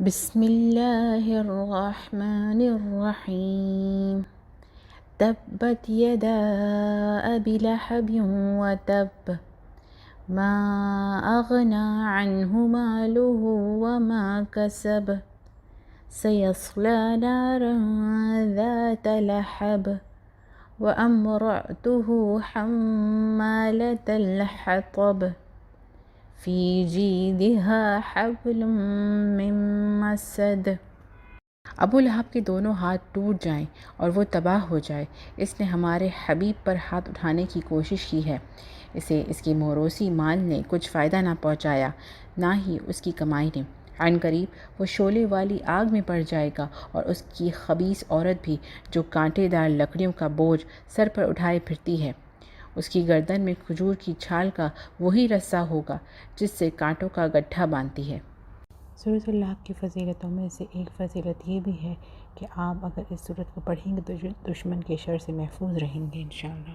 बिस्मिल्लाहिर्रहमानिर्रहीम। तब्बत यदा अबी लहब वतब मा अगना अन्हु मालुहु वमा कसब सयस्ला नारन ज़ात लहब वअम्रअतुहु हम्मालतल हतब फ़ी जीदिहा हब्लुम मिन मसद। अबू लहब के दोनों हाथ टूट जाएं और वो तबाह हो जाए। इसने हमारे हबीब पर हाथ उठाने की कोशिश की है। इसे इसकी मोरोसी माल ने कुछ फ़ायदा ना पहुँचाया, ना ही उसकी कमाई ने। अनकरीब वो शोले वाली आग में पड़ जाएगा और उसकी खबीस औरत भी, जो कांटेदार लकड़ियों का बोझ सर पर उठाए फिरती है। उसकी गर्दन में खजूर की छाल का वही रस्सा होगा जिससे कांटों का गड्ढा बांधती है। सूरत लहब की फ़जीलतों में से एक फ़जीलत ये भी है कि आप अगर इस सूरत को पढ़ेंगे तो दुश्मन के शर से महफूज रहेंगे इंशाअल्लाह।